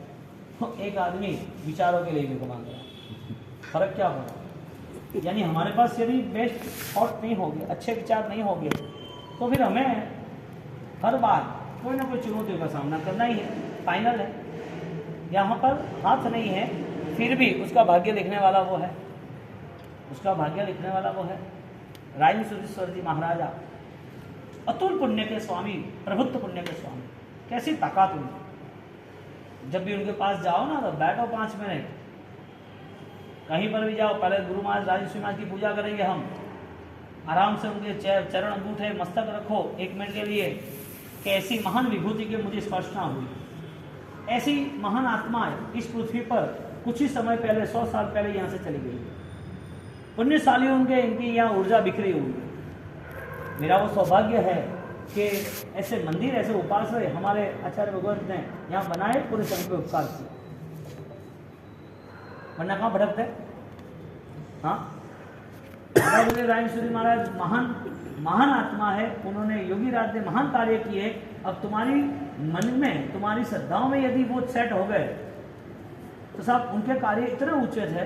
एक आदमी विचारों के लिए भीख मांग रहा है। फर्क क्या होगा? यानी हमारे पास यदि बेस्ट थॉट नहीं होंगे, अच्छे विचार नहीं होंगे, तो फिर हमें हर बार कोई ना कोई चुनौतियों का सामना करना ही है। फाइनल है, यहाँ पर हाथ नहीं है, फिर भी उसका भाग्य लिखने वाला वो है, उसका भाग्य लिखने वाला वो है। रायेश्वरेश्वर जी महाराजा अतुल पुण्य के स्वामी, प्रभुत्व पुण्य के स्वामी, कैसी ताकत उनकी। जब भी उनके पास जाओ ना तो बैठो 5 मिनट, कहीं पर भी जाओ, पहले गुरु महाराज राजेश्वरी महाराज की पूजा करेंगे हम, आराम से उनके चरण अंगूठे मस्तक रखो 1 मिनट के लिए, कि ऐसी महान विभूति के मुझे स्पर्श ना हुई। ऐसी महान आत्माएं इस पृथ्वी पर कुछ ही समय पहले, 100 साल पहले यहाँ से चली गई। पुण्यशाली होंगे, इनकी यहाँ ऊर्जा बिखरी हुई। मेरा वो सौभाग्य है कि ऐसे मंदिर, ऐसे उपासना हमारे आचार्य भगवंत ने यहाँ बनाए, पूरे समय पे उपकार किए, वरना कहाँ भटकते? हाँ, रायेश्वरी महाराज महान आत्मा है, उन्होंने योगी राज ने महान कार्य किए। अब तुम्हारी मन में, तुम्हारी श्रद्धाओं में यदि वो सेट हो गए तो साहब उनके कार्य इतने ऊंचे थे,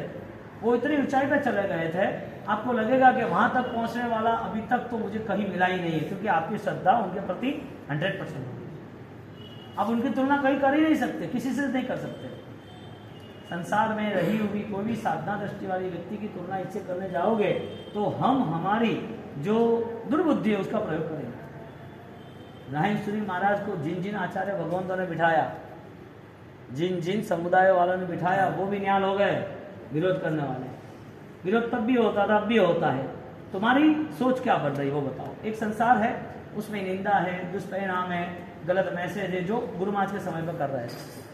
वो इतनी ऊंचाई पर चले गए थे, आपको लगेगा कि वहां तक पहुंचने वाला अभी तक तो मुझे कहीं मिला ही नहीं है, क्योंकि आपकी श्रद्धा उनके प्रति 100% होगी। आप उनकी तुलना कहीं कर ही नहीं सकते, किसी से नहीं कर सकते। संसार में रही हुई कोई भी साधना दृष्टि वाली व्यक्ति की तुलना इससे करने जाओगे तो हम हमारी जो दुर्बुद्धि है उसका प्रयोग करेंगे। रायेश्वरी महाराज को जिन जिन आचार्य भगवंतों ने बिठाया, जिन जिन समुदाय वालों ने बिठाया, वो भी न्याल हो गए विरोध करने वाले। विरोध तब भी होता था, अब भी होता है। तुम्हारी सोच क्या बढ़ रही है वो बताओ। एक संसार है, उसमें निंदा है, दुष्परिणाम है, गलत मैसेज है, जो गुरु महाराज के समय पर कर रहे हैं।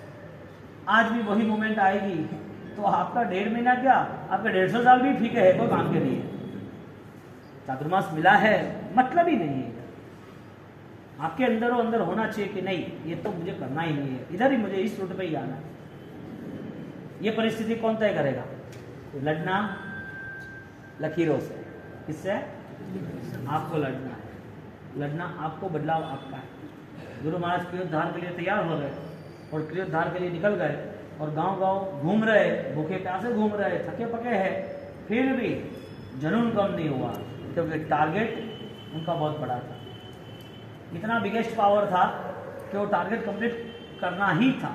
आज भी वही मोमेंट आएगी तो आपका 1.5 महीना क्या, आपका 150 साल भी ठीक है, कोई काम के लिए। चातुर्मास मिला है, मतलब ही नहीं है। आपके अंदर होना चाहिए कि नहीं, ये तो मुझे करना ही नहीं है, इधर ही मुझे इस रूट पे ही आना है। ये परिस्थिति कौन तय करेगा? लड़ना लकीरों से। किससे? आपको लड़ना है, लड़ना आपको, बदलाव आपका है। गुरु महाराज क्रियोद्धार के लिए तैयार हो गए और क्रियोद्धार के लिए निकल गए और गांव-गांव घूम रहे, भूखे प्यासे घूम रहे, थके पके हैं, फिर भी जुनून कम नहीं हुआ, क्योंकि टारगेट उनका बहुत बड़ा था। इतना बिगेस्ट पावर था कि वो टारगेट कंप्लीट करना ही था।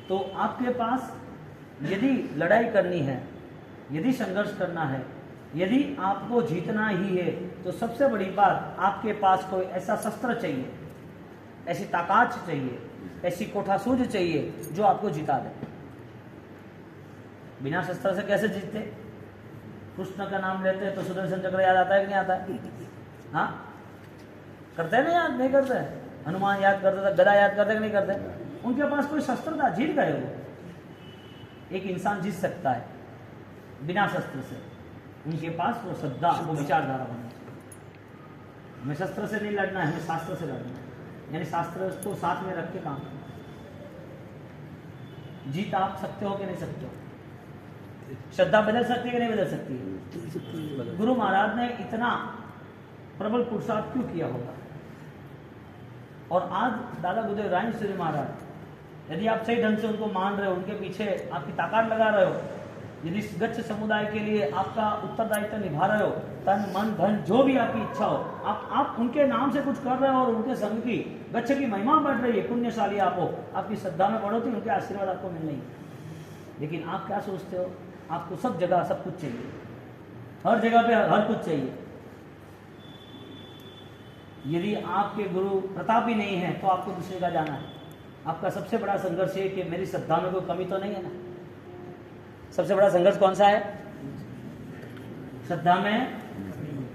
तो आपके पास यदि लड़ाई करनी है, यदि संघर्ष करना है, यदि आपको जीतना ही है, तो सबसे बड़ी बात, आपके पास कोई ऐसा शस्त्र चाहिए, ऐसी ताकत चाहिए, ऐसी कोठासूझ चाहिए जो आपको जिता दे। बिना शस्त्र से कैसे जीतते? कृष्ण का नाम लेते हैं तो सुदर्शन चक्र याद आता है कि नहीं आता है? हाँ, करते हैं ना याद? नहीं करते? हनुमान याद करते थे, गदा याद करते कि नहीं करते? उनके पास कोई शस्त्र था, जीत गए वो। एक इंसान जीत सकता है बिना शस्त्र से, उनके पास वो श्रद्धा, वो विचारधारा होनी चाहिए। हमें शस्त्र से नहीं लड़ना है, हमें शास्त्र से लड़ना है, यानी शास्त्र को साथ में रख के काम करना। जीत आप सकते हो कि नहीं सकते हो? श्रद्धा बदल सकती है कि नहीं बदल सकती है? गुरु महाराज ने इतना प्रबल पुरुषार्थ क्यों किया होगा? और आज दादा गुरुदेव रायेश्वरी महाराज, यदि आप सही ढंग से उनको मान रहे हो, उनके पीछे आपकी ताकत लगा रहे हो, यदि गच्छ समुदाय के लिए आपका उत्तरदायित्व निभा रहे हो, तन मन धन जो भी आपकी इच्छा हो, आप उनके नाम से कुछ कर रहे हो और उनके संग की गच्छ की महिमा बढ़ रही है, पुण्यशाली आप हो, आपकी श्रद्धा में बढ़ोतरी, उनके आशीर्वाद आपको मिल रही है। लेकिन आप क्या सोचते हो? आपको सब जगह सब कुछ चाहिए, हर जगह पे हर कुछ चाहिए। यदि आपके गुरु प्रतापी नहीं है तो आपको दूसरे का जाना है। आपका सबसे बड़ा संघर्ष है कि मेरी श्रद्धा में कोई कमी तो नहीं है ना। सबसे बड़ा संघर्ष कौन सा है? श्रद्धा में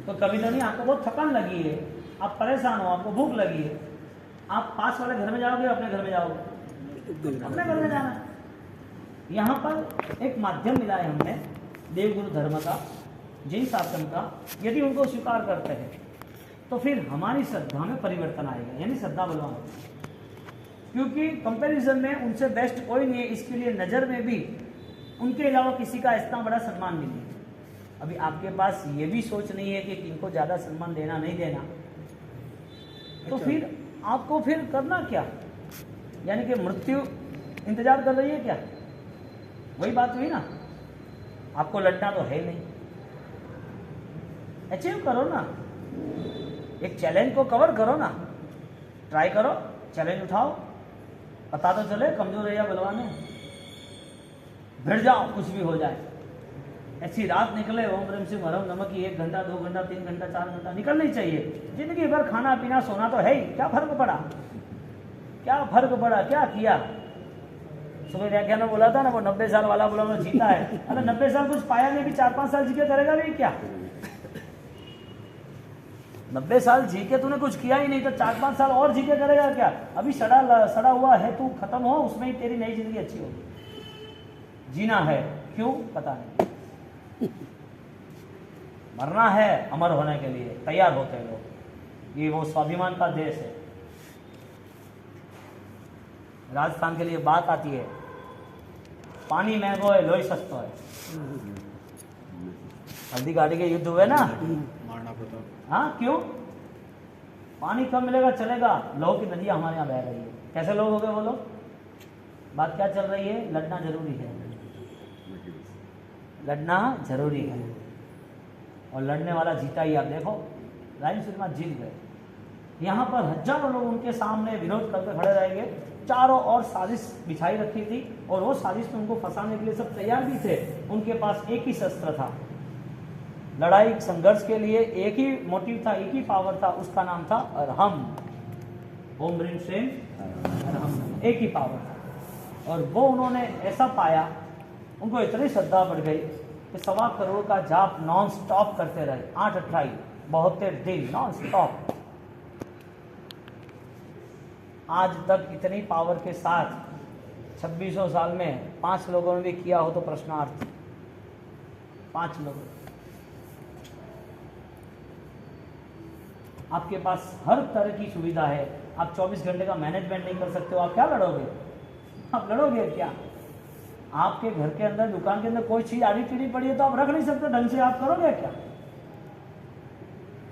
तो कमी तो नहीं। आपको बहुत थकान लगी है, आप परेशान हो, आपको भूख लगी है, आप पास वाले घर में जाओगे, अपने घर में जाओगे? अपने घर में जाना है। यहाँ पर एक माध्यम मिला है हमने, देवगुरु धर्म का, जैन शासन का। यदि उनको स्वीकार करते हैं तो फिर हमारी श्रद्धा में परिवर्तन आएगा, यानी श्रद्धा बलवान होगी। क्योंकि कंपैरिजन में उनसे बेस्ट कोई नहीं है, इसके लिए नज़र में भी उनके अलावा किसी का इतना बड़ा सम्मान नहीं है। अभी आपके पास ये भी सोच नहीं है कि किनको ज़्यादा सम्मान देना नहीं देना, तो फिर आपको फिर करना क्या? यानी कि मृत्यु इंतजार कर रही है क्या? वही बात हुई ना। आपको लड़ना तो है नहीं, अचीव करो ना, एक चैलेंज को कवर करो ना, ट्राई करो, चैलेंज उठाओ, पता तो चले कमजोर है या बलवान है। भिड़ जाओ, कुछ भी हो जाए। ऐसी रात निकले ओम ह्रीम सिंह हरम नमः की 1 घंटा 2 घंटा 3 घंटा 4 घंटा निकलनी चाहिए। जिंदगी भर खाना पीना सोना तो है ही, क्या फर्क पड़ा? क्या फर्क पड़ा? क्या किया? सुबह व्याख्यान में बोला था ना, वो 90 साल वाला बोला मैं जीता है। अरे 90 साल कुछ पाया नहीं, भी 4-5 साल जी के करेगा भी क्या? 90 साल जी के तूने कुछ किया ही नहीं, तो 4-5 साल और जी के करेगा क्या? अभी सड़ा हुआ है, तू खत्म हो, उसमें ही तेरी नई जिंदगी अच्छी होगी। जीना है, क्यों पता नहीं। मरना है अमर होने के लिए तैयार होते हैं लोग। ये वो स्वाभिमान का देश है। राजस्थान के लिए बात आती है, पानी महंगो है, लोही सस्तो है। हल्दी घाटी के युद्ध हुए ना, मारना पड़ता। हाँ, क्यों? पानी कम मिलेगा चलेगा, लहू की नदियां हमारे यहाँ बह रही है। कैसे लोग हो गए वो लोग? बात क्या चल रही है? लड़ना जरूरी है, लड़ना जरूरी है, और लड़ने वाला जीता ही। आप देखो रायेश्वरी महाराज जीत गए। यहाँ पर हजारों लोग उनके सामने विरोध करके खड़े रहेंगे। चारों ओर साजिश बिछाई रखी थी, और वो साजिश में उनको फंसाने के लिए सब तैयार भी थे। उनके पास एक ही शस्त्र था, लड़ाई संघर्ष के लिए एक ही मोटिव था, एक ही पावर था, उसका नाम था अरहम। ओम ह्रीम श्रीम अरहम, एक ही पावर था। और वो उन्होंने ऐसा पाया, उनको इतनी श्रद्धा बढ़ गई कि 1.25 करोड़ का जाप नॉन स्टॉप करते रहे, 8-28 72 दिन नॉन स्टॉप। आज तक इतनी पावर के साथ 2600 साल में 5 लोगों ने भी किया हो तो प्रश्नार्थ। 5 लोगों। आपके पास हर तरह की सुविधा है, आप 24 घंटे का मैनेजमेंट नहीं कर सकते हो, आप क्या लड़ोगे? आप लड़ोगे क्या? आपके घर के अंदर, दुकान के अंदर कोई चीज आड़ी टीढ़ी पड़ी है तो आप रख नहीं सकते ढंग से, आप करोगे क्या?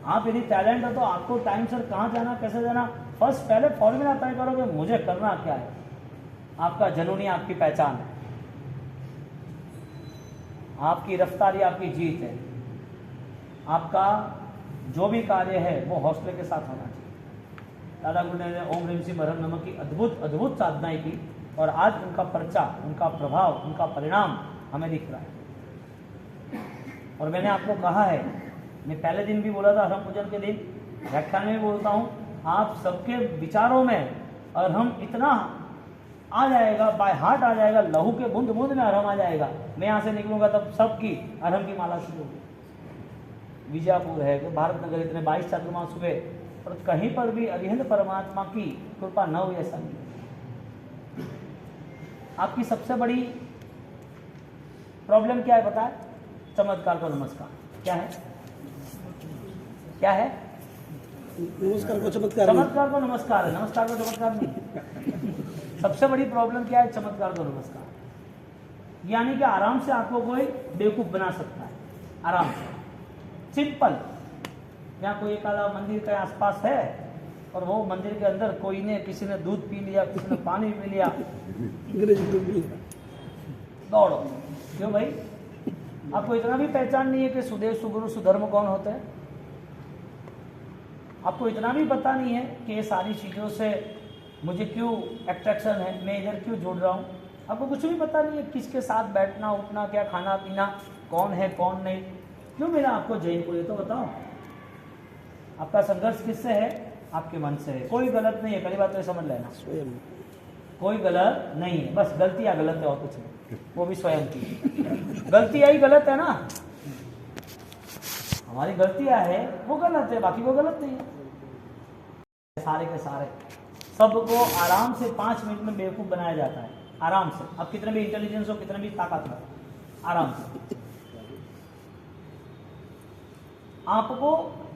आप यदि टैलेंट है तो आपको टाइम से कहाँ जाना, कैसे जाना, फर्स्ट पहले फॉर्मूला तय करोगे मुझे करना क्या है। आपका जुनून ही आपकी पहचान है, आपकी रफ्तारी आपकी जीत है। आपका जो भी कार्य है वो हौसले के साथ होना चाहिए। दादा गुरुदेव ने ओम ह्रीम सिंह बरहम नमः की अद्भुत अद्भुत साधनाएं की और आज उनका पर्चा, उनका प्रभाव, उनका परिणाम हमें दिख रहा है। और मैंने आपको कहा है, मैं पहले दिन भी बोला था, अरहम पूजन के दिन व्याख्यान में बोलता हूँ, आप सबके विचारों में अरहम इतना आ जाएगा, बाय हार्ट आ जाएगा, लहू के बूंद बूंद में अरहम आ जाएगा। मैं यहाँ से निकलूंगा तब सबकी अरहम की माला शुरू होगी। विजयपुर है कि भारत नगर, इतने 22 चातुर्मास हुए और कहीं पर भी अरिहंत परमात्मा की कृपा न हुई ऐसा नहीं। आपकी सबसे बड़ी प्रॉब्लम क्या है पता है? चमत्कार को नमस्कार। क्या है? क्या है? नमस्कार को चमत्कार नहीं। चमत्कार को नमस्कार है, नमस्कार को चमत्कार नहीं। सबसे बड़ी प्रॉब्लम क्या है? चमत्कार को नमस्कार। यानी कि आराम से आपको कोई बेवकूफ बना सकता है, आराम से, सिंपल। यहाँ कोई एक आधा मंदिर के आसपास है और वो मंदिर के अंदर कोई ने, किसी ने दूध पी लिया, किसी ने पानी पी लिया, दौड़ो। क्यों भाई? आपको इतना भी पहचान नहीं है कि सुदेव, सुगुरु, सुधर्म कौन होते हैं? आपको इतना भी पता नहीं है कि ये सारी चीज़ों से मुझे क्यों अट्रैक्शन है, मैं इधर क्यों जुड़ रहा हूँ? आपको कुछ भी पता नहीं है, किसके साथ बैठना उठना, क्या खाना पीना, कौन है कौन नहीं। क्यों मिला आपको जैन को? ये तो बताओ। आपका संघर्ष किससे है? आपके मन से है। कोई गलत नहीं है, पहली बात तो समझ लेना, स्वयं कोई गलत नहीं है, बस गलतियां गलत है और कुछ नहीं, वो भी स्वयं की गलतियां ही गलत है ना। हमारी गलतियां है वो गलत है, बाकी वो गलत नहीं है। सारे के सारे सबको आराम से 5 मिनट में बेवकूफ बनाया जाता है, आराम से। अब कितने भी इंटेलिजेंस हो, कितने भी ताकत हो, आराम से। आपको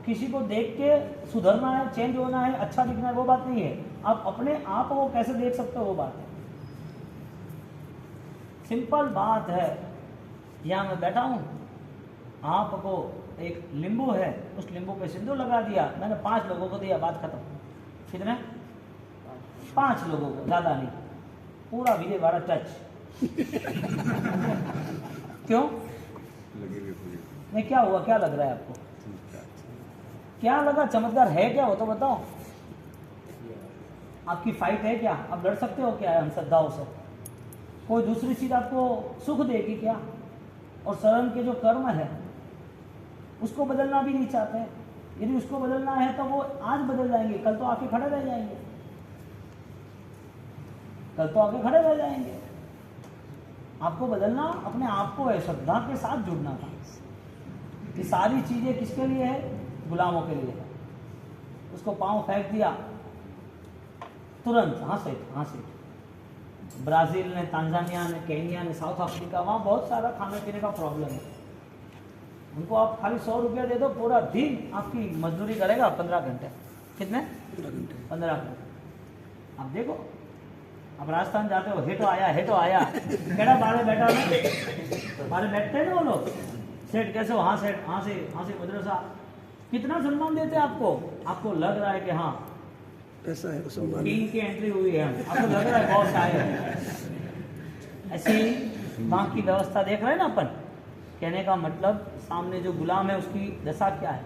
किसी को देख के सुधरना है, चेंज होना है, अच्छा दिखना है, वो बात नहीं है। आप अपने आप को कैसे देख सकते हो वो बात है। सिंपल बात है। यहाँ मैं बैठा हूँ, आपको एक नींबू है, उस नींबू पे सिंदूर लगा दिया, मैंने 5 लोगों को दिया, बात खत्म। कितने? 5 लोगों को, ज़्यादा नहीं। पूरा विजय भारत टच। क्यों? नहीं, क्या हुआ? क्या लग रहा है आपको? क्या लगा? चमत्कार है क्या? वो तो बताओ। आपकी फाइट है क्या? आप लड़ सकते हो क्या अंधश्रद्धाओं से? कोई दूसरी चीज आपको सुख देगी क्या? और शरण के जो कर्म है उसको बदलना भी नहीं चाहते। यदि उसको बदलना है तो वो आज बदल जाएंगे, कल तो आके खड़े रह जाएंगे, कल तो आके खड़े रह जाएंगे। आपको बदलना अपने आप को है, श्रद्धा के साथ जुड़ना था। ये सारी चीजें किसके लिए है? गुलामों के लिए है। उसको पांव फेंक दिया तुरंत, हाँ से ब्राजील ने, तांजानिया ने, केन्या ने, साउथ अफ्रीका, वहाँ बहुत सारा खाने पीने का प्रॉब्लम है। उनको आप खाली 100 रुपया दे दो, पूरा दिन आपकी मजदूरी करेगा 15 घंटे। कितने? 15 घंटे। आप देखो, अब राजस्थान जाते हो, हेटो आया केड़ा बारे बैठा बारे बैठते हैं ना वो लोग। सेठ कैसे हो? हाँ सेठ, हाँ से मदरसा। कितना सम्मान देते हैं आपको? आपको लग रहा है कि हाँ ऐसा है, सम्मान टीम की एंट्री हुई है, आपको लग रहा है बॉस आए हैं। ऐसे ही वहाँ की व्यवस्था देख रहे हैं ना अपन। कहने का मतलब सामने जो गुलाम है उसकी दशा क्या है,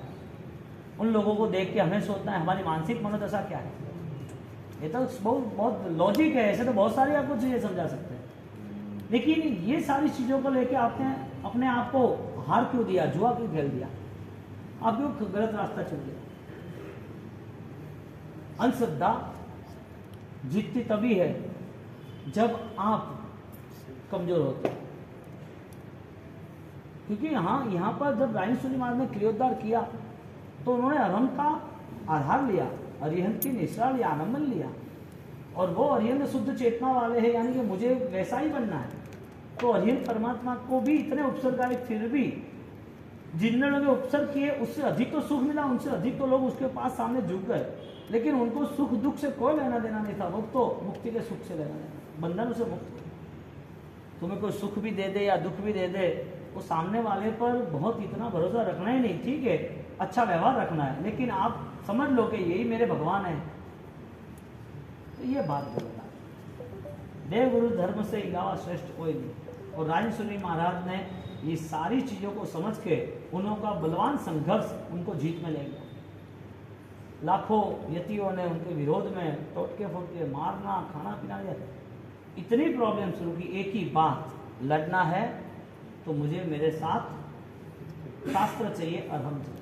उन लोगों को देख के हमें सोचना है हमारी मानसिक मनोदशा क्या है। ये तो बहुत लॉजिक है। ऐसे तो बहुत सारी आपको चीज़ें समझा सकते हैं, लेकिन ये सारी चीज़ों को लेके आपने अपने आप को हार क्यों दिया, जुआ क्यों खेल दिया, आप क्यों गलत रास्ता चल गया। अंधश्रद्धा जीतती तभी है जब आप कमजोर होते हैं। क्योंकि यहाँ पर जब रानी सूरी महाराज ने क्रियोद्धार किया तो उन्होंने अरहंत का आधार लिया, अरिहंत की निश्रा लिया, आलम्बन लिया, और वो अरिहंत शुद्ध चेतना वाले हैं, यानी कि मुझे वैसा ही बनना है। तो अरिहंत परमात्मा को भी इतने उपसर्ग आए, फिर भी जिन लोगों ने उपसर्ग किए उससे अधिक तो सुख मिला, उनसे अधिक तो लोग उसके पास सामने झुक गए, लेकिन उनको सुख दुख से कोई लेना देना नहीं था। वो तो मुक्ति के सुख से लेना देना, बंधन से मुक्त। तुम्हें कोई सुख भी दे दे या दुख भी दे दे, वो सामने वाले पर बहुत इतना भरोसा रखना ही नहीं। ठीक है, अच्छा व्यवहार रखना है, लेकिन आप समझ लो कि यही मेरे भगवान है, तो ये बात बोलना। देव गुरु धर्म से इलावा श्रेष्ठ कोई नहीं। और राजसूरी महाराज ने ये सारी चीज़ों को समझ के उनका बलवान संघर्ष उनको जीत में ले गया। लाखों यतियों ने उनके विरोध में टोटके फोटके मारना, खाना पीना दिया, इतनी प्रॉब्लम शुरू की। एक ही बात, लड़ना है तो मुझे मेरे साथ शास्त्र चाहिए, अरहम चाहिए,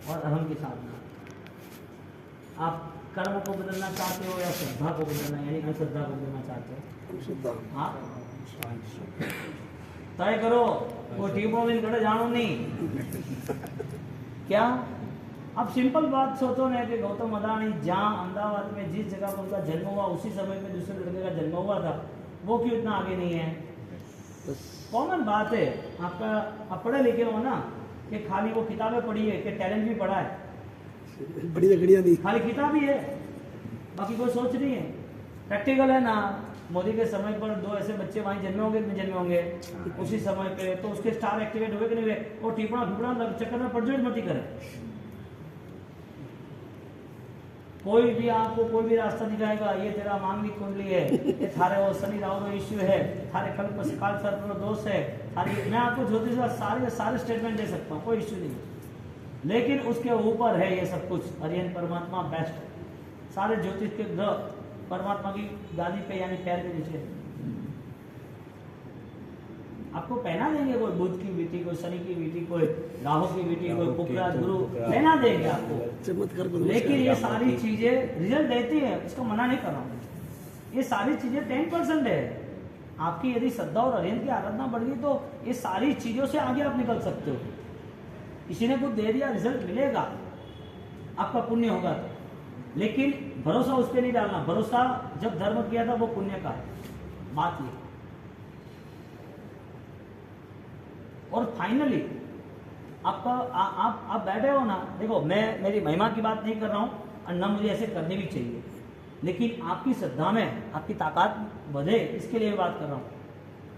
और अरहम की साधना। आप कर्म को बदलना चाहते हो या श्रद्धा को बदलना, यानी अंधश्रद्धा को बदलना चाहते हो? हाँ, तय करो। वो ट्यूबोलिन कड़े जानो नहीं क्या? अब सिंपल बात सोचो ना कि गौतम अदानी जहाँ अहमदाबाद में जिस जगह पर उनका जन्म हुआ उसी समय में दूसरे लड़के का जन्म हुआ था, वो क्यों इतना आगे नहीं है? कॉमन बात है। आपका आप पढ़े लिखे हो ना, कि खाली वो किताबें पढ़ी है कि टैलेंट भी पढ़ा है? बड़ी लकड़ियाँ दी, खाली किताब ही है, बाकी कोई सोच नहीं है। प्रैक्टिकल है ना। मोदी के समय पर 2 ऐसे बच्चे वहीं जन्मे होंगे, जन्मे होंगे उसी समय पे, तो उसके स्टार एक्टिवेट हुए कि नहीं हुए? वो टिपड़ा फिपड़ा चक्कर में पड़जोड़ मती करे। कोई भी आपको कोई भी रास्ता दिखाएगा, ये तेरा मांगलिक कुंडली है, ये थारे वो शनि राहु का इश्यू है, थारे कल्प काल सर्प दोष है, थारी, मैं आपको ज्योतिष का सारे स्टेटमेंट दे सकता हूँ, कोई इश्यू नहीं। लेकिन उसके ऊपर है ये सब कुछ। अरियन परमात्मा बेस्ट है। सारे ज्योतिष के ग्रह परमात्मा की गादी पे यानी पैर के नीचे। आपको पहना देंगे, कोई बुध की बेटी, कोई शनि की बेटी, कोई राहु की बेटी, कोई पुकराज गुरु पहना देंगे आपको, चमत्कार को। लेकिन ये सारी चीजें रिजल्ट देती है, इसको मना नहीं कर रहा हूँ। ये सारी चीजें 10% है। आपकी यदि श्रद्धा और अरिहंत की आराधना बढ़ गई तो ये सारी चीजों से आगे आप निकल सकते हो। किसी ने कुछ दे दिया, रिजल्ट मिलेगा, आपका पुण्य होगा तो। लेकिन भरोसा उस पर नहीं डालना। भरोसा जब धर्म किया था वो पुण्य का है, बात ये। और फाइनली आपका आप बैठे हो ना, देखो मैं मेरी महिमा की बात नहीं कर रहा हूँ और न मुझे ऐसे करनी भी चाहिए, लेकिन आपकी श्रद्धा में आपकी ताकत बढ़े, इसके लिए बात कर रहा हूँ।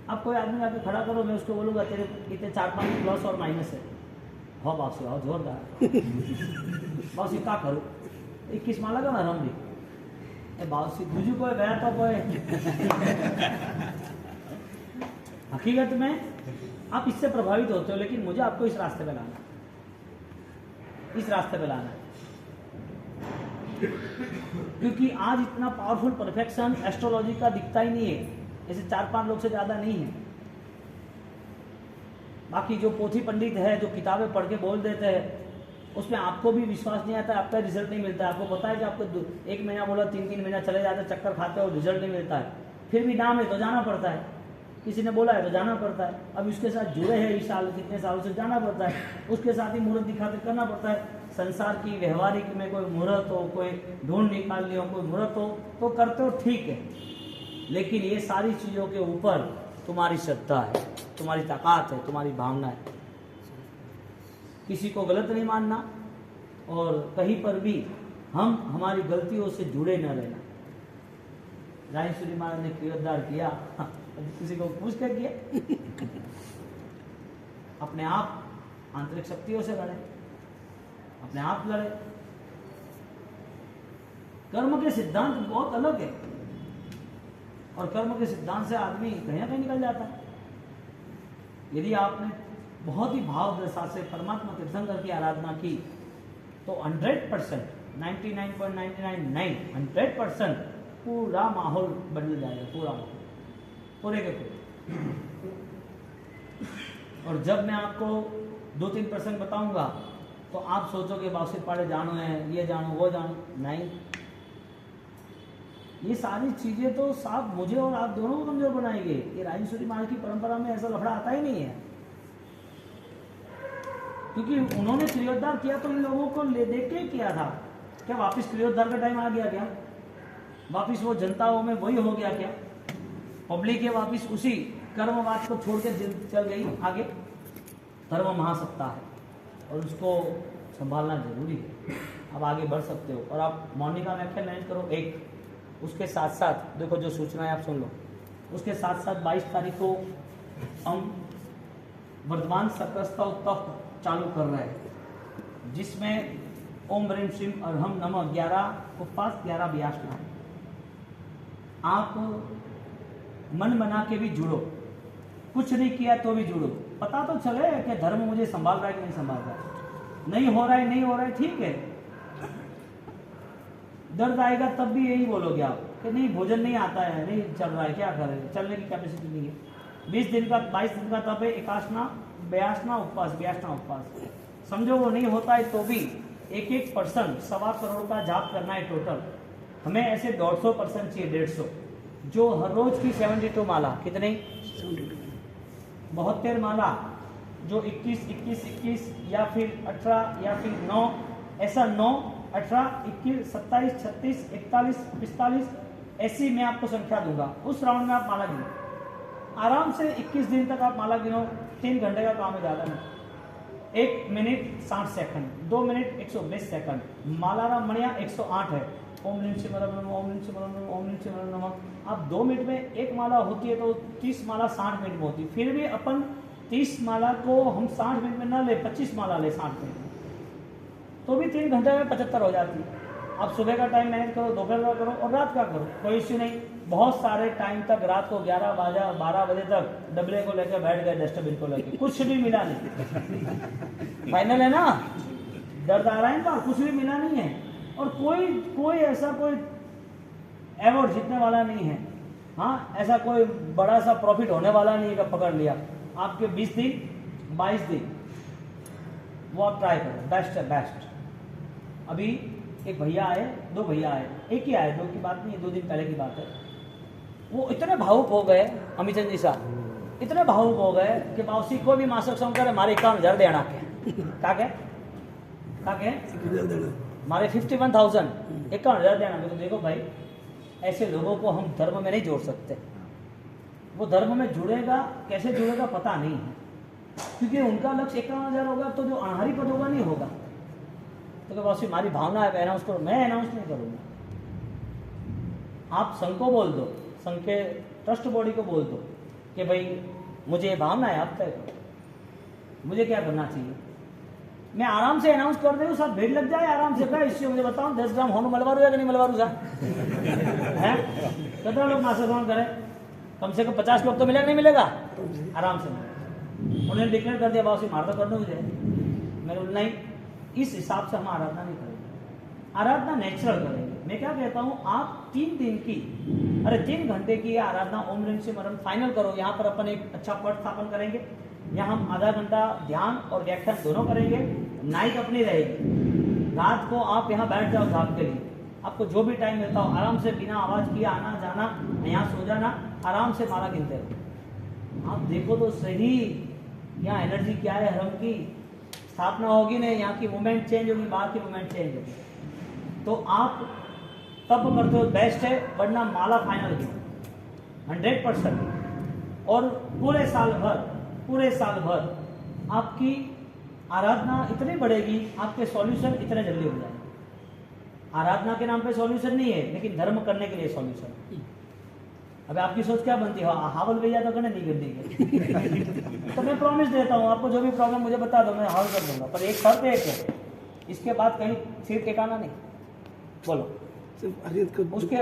आप कोई आदमी आके खड़ा करो, मैं उसको बोलूँगा तेरे इतने 4-5 प्लस और माइनस है, हाँ बासी आओ जोरदार बासी का करूँ 21 माला का ना भी बासी दूजू कोई गया तो कोई हकीकत में आप इससे प्रभावित होते हो, लेकिन मुझे आपको इस रास्ते पे लाना, इस रास्ते पे लाना है। क्योंकि आज इतना पावरफुल परफेक्शन एस्ट्रोलॉजी का दिखता ही नहीं है, ऐसे 4-5 लोग से ज्यादा नहीं है। बाकी जो पोथी पंडित है, जो किताबें पढ़ के बोल देते हैं, उसमें आपको भी विश्वास नहीं आता, आपका रिजल्ट नहीं मिलता है। आपको पता है कि आपको 1 महीना बोला, 3-3 महीना चले जाते, चक्कर खाते हो, रिजल्ट नहीं मिलता है, फिर भी नाम है तो जाना पड़ता है। किसी ने बोला है तो जाना पड़ता है। अब उसके साथ जुड़े हैं इस साल कितने सालों से, जाना पड़ता है। उसके साथ ही मुहूर्त दिखाते करना पड़ता है। संसार की व्यवहारिक में कोई मुहूर्त हो, कोई ढूंढ निकालनी हो, कोई मुहूर्त हो तो करते हो, ठीक है। लेकिन ये सारी चीज़ों के ऊपर तुम्हारी श्रद्धा है, तुम्हारी ताकत है, तुम्हारी भावना है। किसी को गलत नहीं मानना और कहीं पर भी हम हमारी गलतियों से जुड़े न रहना। रायसूरी महाराज ने क्रियोद्धार किया, किसी को पूछ कर किया? अपने आप आंतरिक शक्तियों से लड़े, अपने आप लड़े। कर्म के सिद्धांत बहुत अलग है और कर्म के सिद्धांत से आदमी कहीं ना कहीं निकल जाता है। यदि आपने बहुत ही भाव दशा से परमात्मा तीर्थंकर की आराधना की तो 100%, 99.999 100% पूरा माहौल बदल जाएगा, पूरा माहौल, पूरे के पूरे। और जब मैं आपको 2-3 प्रसंग बताऊंगा तो आप सोचोगे बाउसिर पाड़े जानो है, ये जानो वो जानो, नहीं। ये सारी चीजें तो साफ मुझे और आप दोनों को कमजोर बनाएंगे। ये राजेश्वरी महाराज की परंपरा में ऐसा लफड़ा आता ही नहीं है, क्योंकि उन्होंने क्रियोद्धार किया तो इन लोगों को ले देख के किया था। क्या वापिस क्रियोद्धार का टाइम आ गया? क्या वापिस वो जनताओं में वही हो गया? क्या पब्लिक है वापिस उसी कर्मवाद को छोड़ के चल गई आगे? धर्म महासत्ता है और उसको संभालना जरूरी है। अब आगे बढ़ सकते हो और आप मौनिका व्याख्या लैंड करो एक, उसके साथ साथ देखो जो सूचनाएं आप सुन लो। उसके साथ साथ 22 तारीख को हम वर्धमान सकस्तव तप चालू कर रहे हैं, जिसमें ओम ह्रीम श्रीम अरहम नमः 11 उपवास 11 व्यासना। आप मन बना के भी जुड़ो, कुछ नहीं किया तो भी जुड़ो, पता तो चले कि धर्म मुझे संभाल रहा है कि नहीं संभाल रहा है। नहीं हो रहा है, नहीं हो रहा है, ठीक है, दर्द आएगा तब भी यही बोलोगे आप कि नहीं भोजन नहीं आता है, नहीं चल रहा है, क्या करें, चलने की कैपेसिटी नहीं है। 20 दिन का 22 दिन का तब है, एकासना व्यासना उपवास, व्यासना उपवास। समझो वो नहीं होता है तो भी 1% 1.25 करोड़ का जाप करना है टोटल। हमें ऐसे 150% चाहिए, 150, जो हर रोज की 72 माला, कितने 72 माला, जो 21 21 21 या फिर 18 या फिर 9, ऐसा 9 18 21 27 36 41 45, ऐसी मैं आपको संख्या दूंगा। उस राउंड में आप माला गिनो आराम से, 21 दिन तक आप माला गिनो। 3 घंटे का काम है, ज़्यादा नहीं। 1 मिनट 60 सेकंड, 2 मिनट 120 सेकंड। मालारा मणिया 108 है। ओम ह्रीम श्रीम अरहम नमः, ओम ह्रीम श्रीम अरहम नमः, ओम ह्रीम श्रीम अरहम नमः। आप 2 मिनट में एक माला होती है तो 30 माला 60 मिनट में होती है। फिर भी अपन 30 माला को हम 60 मिनट में ना ले, 25 माला ले 60 मिनट में, तो भी 3 घंटे में 75 हो जाती है। आप सुबह का टाइम मैनेज करो, दोपहर का करो और रात का करो, कोई इश्यू नहीं। बहुत सारे टाइम तक रात को 11 12 बजे तक डबले को लेकर बैठ गए, डस्टबिन को लेकर, कुछ भी मिला नहीं। फाइनल है ना, दर्द आ रहा है ना, कुछ भी मिला नहीं है। और कोई ऐसा कोई अवार्ड जीतने वाला नहीं है। हाँ, ऐसा कोई बड़ा सा प्रॉफिट होने वाला नहीं है, पकड़ लिया। आपके 20 दिन 22 दिन वो आप ट्राई करो, बेस्ट है बेस्ट। अभी एक भैया आए, 2 भैया आए, एक ही आए, 2 की बात नहीं है, 2 दिन पहले की बात है। वो इतने भावुक हो गए, अमित चंद जी साहब इतने भावुक हो गए कि बाउसी कोई भी मासिक सम करे मारे 51,000 देना के मारे 51,000 51,000 देना। तो देखो भाई, ऐसे लोगों को हम धर्म में नहीं जोड़ सकते। वो धर्म में जुड़ेगा, कैसे जुड़ेगा पता नहीं है, क्योंकि उनका लक्ष्य 51,000 होगा तो जो अनाहारी पद होगा नहीं होगा। तो बस हमारी भावना है, अनाउंस करो, मैं अनाउंस नहीं करूँगा। आप संघ को बोल दो, संघ के ट्रस्ट बॉडी को बोल दो कि भाई मुझे ये भावना है, आप तय करो मुझे क्या करना चाहिए। मैं आराम से अनाउंस कर दूँ, सब भीड़ लग जाए आराम से, क्या इश्यू मुझे बताओ। 10 ग्राम होने मलवारू या कि नहीं मलवारू साहब है? कितना लोग मासिक श्रवण करें? कम से कम 50 लोग तो मिलेगा, नहीं मिलेगा? आराम से उन्होंने डिक्लेयर कर दिया, बाबा मार तो कर दो मुझे। मैंने बोला नहीं, इस हिसाब से हम आराधना नहीं करेंगे, आराधना नेचुरल करेंगे। मैं क्या कहता हूँ, आप 3 दिन की 3 घंटे की आराधना ओम ह्रीम श्रीम अरहम फाइनल करो। यहाँ पर अपन एक अच्छा पट स्थापन करेंगे, यहाँ हम आधा घंटा ध्यान और व्याख्यान दोनों करेंगे। नाइट अपनी रहेगी, रात को आप यहाँ बैठ जाओ जाप के लिए। आपको जो भी टाइम मिलता हो आराम से बिना आवाज़ किए आना जाना, यहाँ सो जाना, आराम से माला गिनते रहो। आप देखो तो सही यहाँ एनर्जी क्या है, हरम की स्थापना होगी ना, यहाँ की मूवमेंट चेंज होगी, बाहर की मूवमेंट चेंज होगी। तो आप तब करते हो बेस्ट है, वरना माला फाइनल की 100%। और पूरे साल भर आपकी आराधना इतनी बढ़ेगी, आपके सॉल्यूशन इतने जल्दी हो जाएंगे। आराधना के नाम पे सॉल्यूशन नहीं है, लेकिन धर्म करने के लिए सॉल्यूशन। अब आपकी सोच क्या बनती है, हावल भैया तो करने नहीं कर देंगे। तो मैं प्रॉमिस देता हूँ आपको, जो भी प्रॉब्लम मुझे बता दो, मैं हल कर दूंगा, पर एक शर्त एक है, इसके बाद कहीं सिर टिकाना नहीं। बोलो उसके